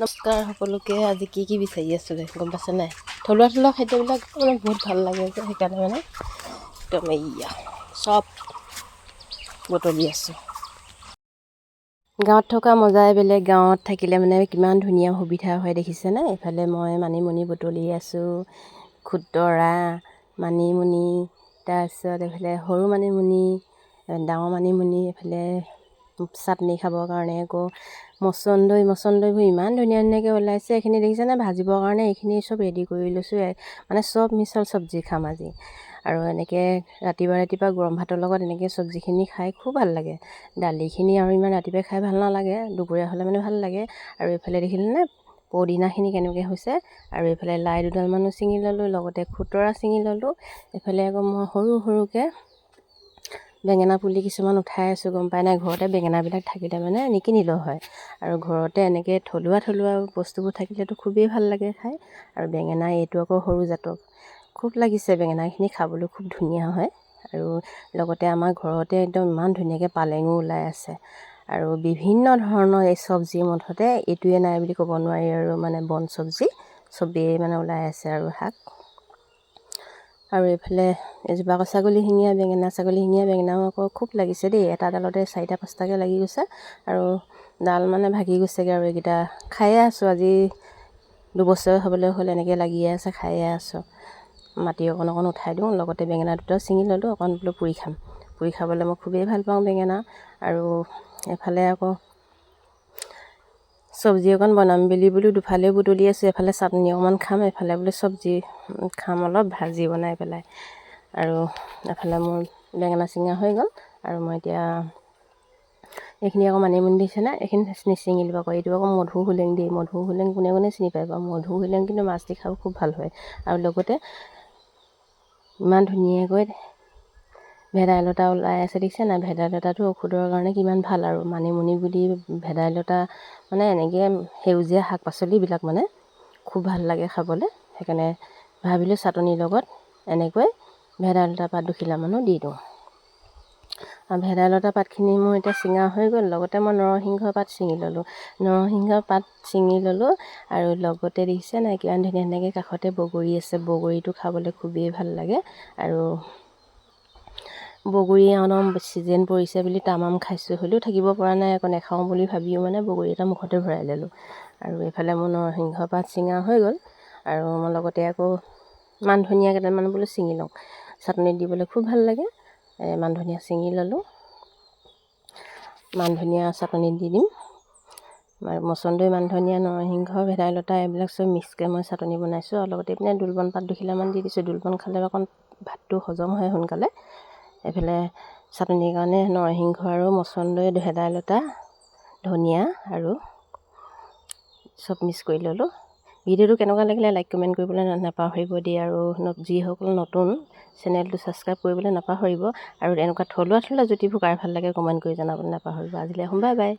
নমস্কাৰ সকলোকে। আজি কি বিচাৰি আছোঁ গম পাইছে নাই? থলুৱা খাদ্যবিলাক মানে বহুত ভাল লাগে যে সেইকাৰণে মানে একদম এইয়া চব বুটলি আছোঁ। গাঁৱত থকা মজাই বেলেগ। গাঁৱত থাকিলে মানে কিমান ধুনীয়া সুবিধা হয় দেখিছেনে? এইফালে মই মানিমুনি বুটলি আছোঁ, খুতৰা মানিমুনি, তাৰপিছত এইফালে সৰু মানিমুনি, ডাঙৰ মানিমুনি, এইফালে চাটনি খাবৰ কাৰণে আকৌ মচন্দৈবোৰ ইমান ধুনীয়াকৈ ওলাইছে। এইখিনি দেখিছেনে? ভাজিবৰ কাৰণে এইখিনি চব ৰেডি কৰি লৈছোঁ। মানে চব মিছল চব্জি খাম আজি। আৰু এনেকৈ ৰাতিপুৱা গৰম ভাতৰ লগত এনেকৈ চব্জিখিনি খাই খুব ভাল লাগে। দালিখিনি আৰু ইমান ৰাতিপুৱাই খাই ভাল নালাগে, দুপৰীয়া হ'লে মানে ভাল লাগে। আৰু এইফালে দেখিলেনে পদিনাখিনি কেনেকৈ হৈছে? আৰু এইফালে লাই দুডালমানো ছিঙি ল'লোঁ, লগতে খুতৰা ছিঙি ল'লোঁ। এইফালে আকৌ মই সৰুকৈ বেঙেনা পুলি কিছুমান উঠাই আছোঁ, গম পাই নাই? ঘৰতে বেঙেনাবিলাক থাকিলে মানে নিকিনিলেও হয়। আৰু ঘৰতে এনেকৈ থলুৱা বস্তুবোৰ থাকিলেতো খুবেই ভাল লাগে খাই। আৰু বেঙেনা এইটো আকৌ সৰু জাতৰ, খুব লাগিছে। বেঙেনাখিনি খাবলৈ খুব ধুনীয়া হয়। আৰু লগতে আমাৰ ঘৰতে একদম ইমান ধুনীয়াকৈ পালেঙো ওলাই আছে। আৰু বিভিন্ন ধৰণৰ এই চব্জি, মুঠতে এইটোৱে নাই বুলি ক'ব নোৱাৰি। আৰু মানে বন চব্জি চবেই মানে ওলাই আছে আৰু শাক। আৰু এইফালে এজোপা আকৌ ছাগলী শিঙীয়া বেঙেনাও আকৌ খুব লাগিছে দেই। এটা ডালতে 4-5টাকৈ লাগি গৈছে। আৰু ডাল মানে ভাগি গৈছেগৈ। আৰু এইকেইটা খায়ে আছোঁ। আজি 2 বছৰ হ'বলৈ হ'ল এনেকৈ লাগিয়ে আছে, খায়ে আছোঁ। মাটি অকণ উঠাই দিওঁ, লগতে বেঙেনা দুটাও ছিঙি ল'লোঁ। অকণ বোলো পুৰি খাম। পুৰি খাবলৈ মই খুবেই ভাল পাওঁ বেঙেনা। আৰু এফালে আকৌ চব্জি অকণ বনাম বুলি দুফালেও বুটলি আছোঁ। এফালে চাটনি অকণমান খাম, এফালে বোলে চব্জি খাম অলপ ভাজি বনাই পেলাই। আৰু এফালে মোৰ বেঙেনা ছিঙা হৈ গ'ল। আৰু মই এতিয়া এইখিনি আকৌ মানিমুনি দিছেনে? এইখিনি নিচিঙি দিব আকৌ। এইটো আকৌ মধুসোলেং দেই। মধুসোলেং কোনে চিনি পাই বাৰু? মধুসোলেং কিন্তু মাছ দি খাব খুব ভাল হয়। আৰু লগতে ইমান ধুনীয়াকৈ ভেদাইলতা ওলাই আছে, দেখিছে নাই? ভেদাইলতাটো ঔষধৰ কাৰণে কিমান ভাল। আৰু মানিমুনি বুলি ভেদাইলতা মানে এনেকৈ সেউজীয়া শাক পাচলিবিলাক মানে খুব ভাল লাগে খাবলৈ। সেইকাৰণে ভাবিলোঁ চাটনিৰ লগত এনেকৈ ভেদাইলতা পাত 2খিলামানো দি দিওঁ। আৰু ভেদাইলতা পাতখিনি মোৰ এতিয়া ছিঙা হৈ গ'ল। লগতে মই নৰসিংহ পাত ছিঙি ল'লোঁ। আৰু লগতে দেখিছে নাই কিমান ধুনীয়াকৈ কাষতে বগৰী আছে। বগৰীটো খাবলৈ খুবেই ভাল লাগে। আৰু বগৰী অলপ ছিজন পৰিছে বুলি তামাম খাইছোঁ, হ'লেও থাকিব পৰা নাই। আকৌ নাখাওঁ বুলি ভাবিও মানে বগৰী এটা মুখতে ভৰাই ল'লোঁ। আৰু এইফালে মোৰ নৰসিংহ পাত ছিঙা হৈ গ'ল। আৰু মই লগতে আকৌ মান ধনিয়া কেইটামান বোলো ছিঙি লওঁ, চাটনিত দিবলৈ খুব ভাল লাগে। মান ধনিয়া ছিঙি ল'লোঁ। মান ধনিয়া চাটনিত দি দিম। মচন্দৈ, মান ধনিয়া, নৰসিংহ, ভেদাইলতা এইবিলাক চব মিক্সকৈ মই চাটনি বনাইছোঁ। আৰু লগতে এইপিনে দোলবন পাত 2খিলামান দি দিছোঁ। দোলবন খালে অকণ ভাতটো হজম হয় সোনকালে। এইফালে চাটনিৰ কাৰণে নৰসিংহ আৰু মচন্দৈ, ভেদাইলতা, ধনিয়া আৰু চব মিক্স কৰি ল'লোঁ। ভিডিঅ'টো কেনেকুৱা লাগিলে লাইক কমেণ্ট কৰিবলৈ নাপাহৰিব দেই। আৰু যিসকল নতুন চেনেলটো ছাবস্ক্ৰাইব কৰিবলৈ নাপাহৰিব। আৰু এনেকুৱা থলুৱা জুতিবোৰ কাৰ ভাল লাগে কমেণ্ট কৰি জনাবলৈ নাপাহৰিব। আজিলৈ বাই বাই।